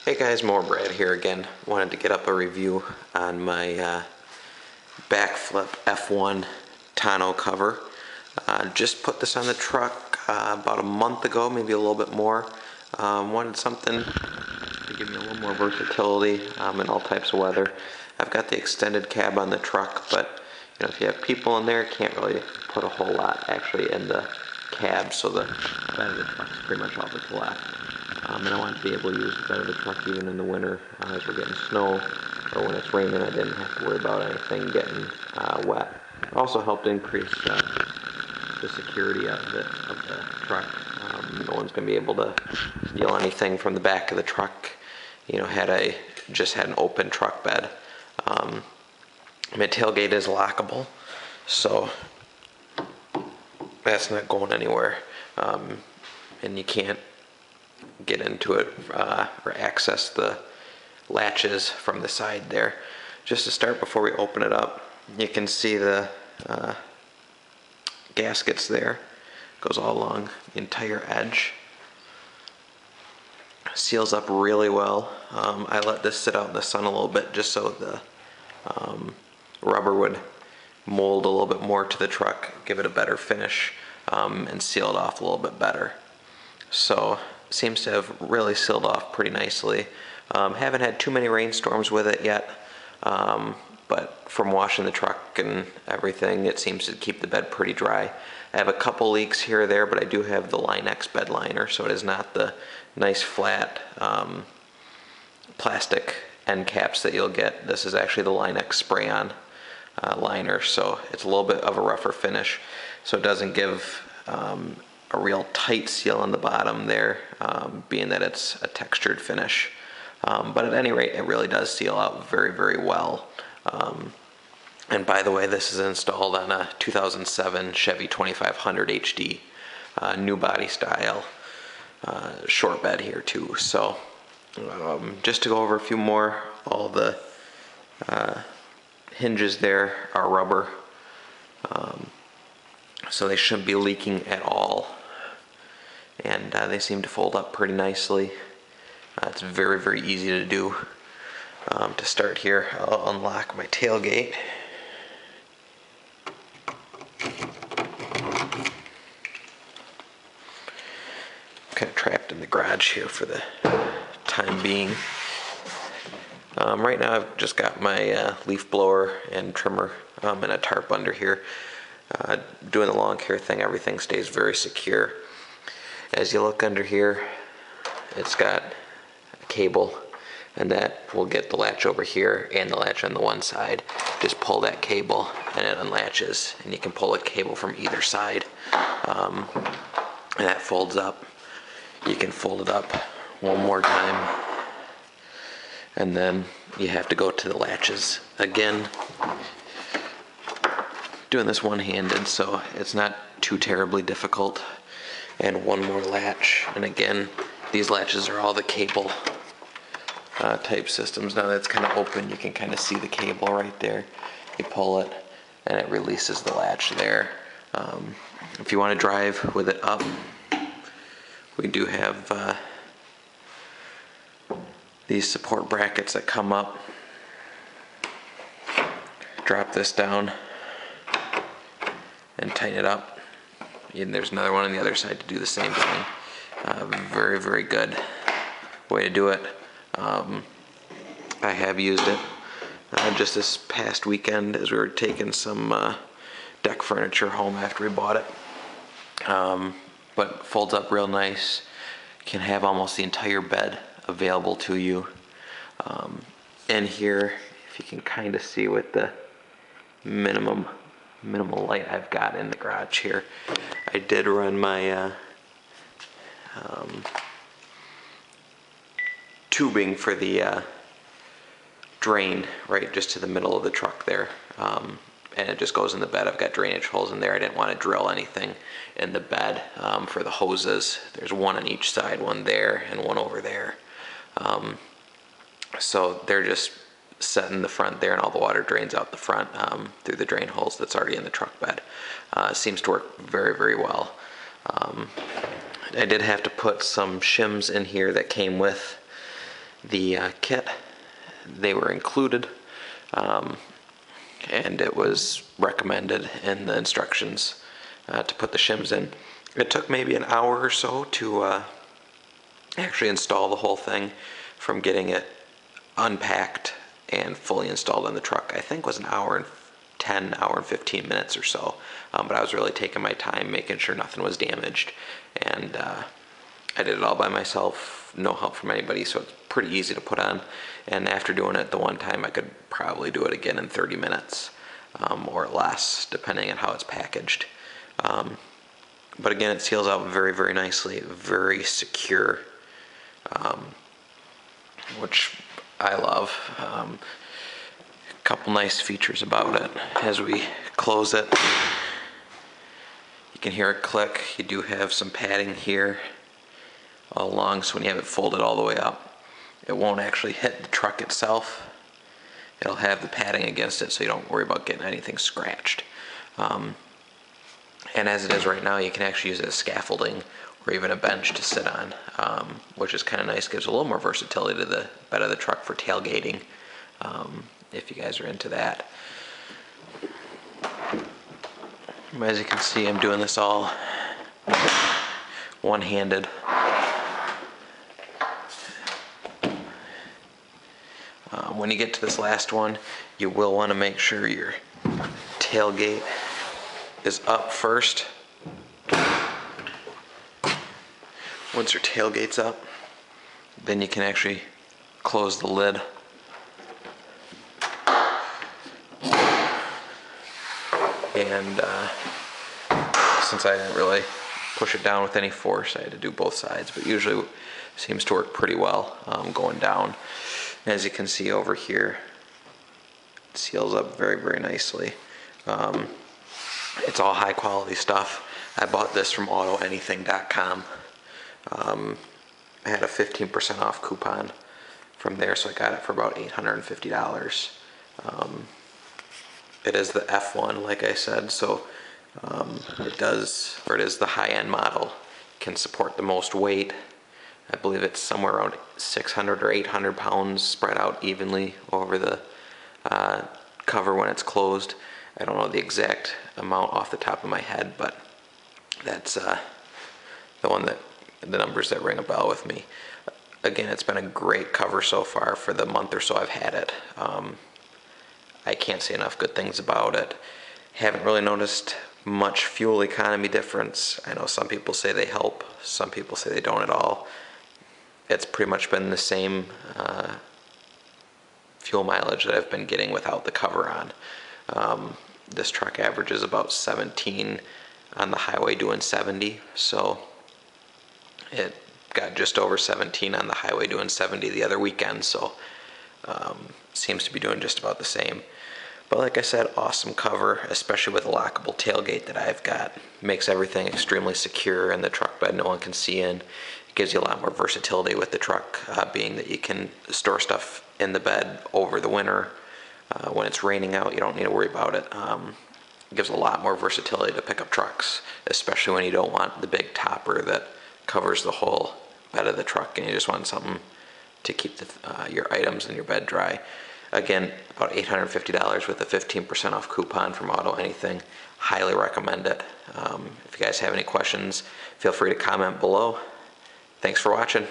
Hey guys, more Brad here again. Wanted to get up a review on my Bak Flip F1 tonneau cover. Just put this on the truck about a month ago, maybe a little bit more. Wanted something to give me a little more versatility in all types of weather. I've got the extended cab on the truck, but if you have people in there, can't really put a whole lot actually in the cab, so the bed of the truck's pretty much all that's left. And I want to be able to use the bed of the truck even in the winter as we're getting snow, or when it's raining. I didn't have to worry about anything getting wet. It also helped increase the security of the truck. No one's going to be able to steal anything from the back of the truck. Had I just had an open truck bed. My tailgate is lockable, so that's not going anywhere. And you can't get into it or access the latches from the side there. Just to start, before we open it up, you can see the gaskets there. Goes all along the entire edge. Seals up really well. I let this sit out in the sun a little bit just so the rubber would mold a little bit more to the truck, give it a better finish, and seal it off a little bit better. So seems to have really sealed off pretty nicely. Haven't had too many rainstorms with it yet, but from washing the truck and everything, it seems to keep the bed pretty dry. I have a couple leaks here or there, but I do have the Line-X bed liner, so it is not the nice flat plastic end caps that you'll get. This is actually the Line-X spray-on liner, so it's a little bit of a rougher finish, so it doesn't give a real tight seal on the bottom there, being that it's a textured finish. But at any rate, it really does seal out very, very well. And by the way, this is installed on a 2007 Chevy 2500 HD, new body style, short bed here too. So just to go over a few more, all the hinges there are rubber, so they shouldn't be leaking at all. And they seem to fold up pretty nicely. It's very, very easy to do. To start here, I'll unlock my tailgate. Kind of trapped in the garage here for the time being. Right now I've just got my leaf blower and trimmer and a tarp under here. Doing the lawn care thing, everything stays very secure. As you look under here, it's got a cable, and that will get the latch over here and the latch on the one side. Just pull that cable and it unlatches, and you can pull a cable from either side, and that folds up. You can fold it up one more time, and then you have to go to the latches again. Doing this one-handed, so it's not too terribly difficult. And one more latch, and again, these latches are all the cable type systems. Now that it's kind of open, you can kind of see the cable right there. You pull it and it releases the latch there. If you want to drive with it up, we do have these support brackets that come up. Drop this down and tighten it up. And there's another one on the other side to do the same thing. Very, very good way to do it. I have used it just this past weekend as we were taking some deck furniture home after we bought it. But folds up real nice. Can have almost the entire bed available to you. In here, if you can kind of see with the minimal light I've got in the garage here, I did run my tubing for the drain right just to the middle of the truck there, and it just goes in the bed. I've got drainage holes in there. I didn't want to drill anything in the bed for the hoses. There's one on each side, one there and one over there, so they're just set in the front there, and all the water drains out the front through the drain holes that's already in the truck bed. Seems to work very, very well. I did have to put some shims in here that came with the kit. They were included, and it was recommended in the instructions to put the shims in. It took maybe an hour or so to actually install the whole thing, from getting it unpacked and fully installed on the truck. I think it was an hour and 15 minutes or so, but I was really taking my time making sure nothing was damaged, and I did it all by myself, no help from anybody, so it's pretty easy to put on. And after doing it the one time, I could probably do it again in 30 minutes or less, depending on how it's packaged. But again, it seals out very, very nicely, very secure, which I love. A couple nice features about it. As we close it, you can hear it click. You do have some padding here all along, so when you have it folded all the way up, it won't actually hit the truck itself. It'll have the padding against it, so you don't worry about getting anything scratched. And as it is right now, you can actually use it as scaffolding or even a bench to sit on, which is kind of nice. Gives a little more versatility to the bed of the truck for tailgating, if you guys are into that. As you can see, I'm doing this all one-handed. When you get to this last one, you will want to make sure your tailgate is up first. Once your tailgate's up, then you can actually close the lid. And since I didn't really push it down with any force, I had to do both sides, but usually it seems to work pretty well going down. As you can see over here, it seals up very, very nicely. It's all high quality stuff. I bought this from AutoAnything.com. I had a 15% off coupon from there, so I got it for about $850. It is the F1, like I said, so it is the high-end model. Can support the most weight. I believe it's somewhere around 600 or 800 pounds spread out evenly over the cover when it's closed. I don't know the exact amount off the top of my head, but that's the numbers that ring a bell with me. Again, it's been a great cover so far for the month or so I've had it. I can't say enough good things about it. Haven't really noticed much fuel economy difference. I know some people say they help, some people say they don't at all. It's pretty much been the same fuel mileage that I've been getting without the cover on. This truck averages about 17 on the highway doing 70, so it got just over 17 on the highway doing 70 the other weekend, so seems to be doing just about the same. But like I said, awesome cover, especially with a lockable tailgate that I've got. Makes everything extremely secure in the truck bed, no one can see in. It gives you a lot more versatility with the truck, being that you can store stuff in the bed over the winter. When it's raining out, you don't need to worry about it. It gives a lot more versatility to pickup trucks, especially when you don't want the big topper that covers the whole bed of the truck and you just want something to keep your items in your bed dry. Again, about $850 with a 15% off coupon from AutoAnything. Highly recommend it. If you guys have any questions, feel free to comment below. Thanks for watching.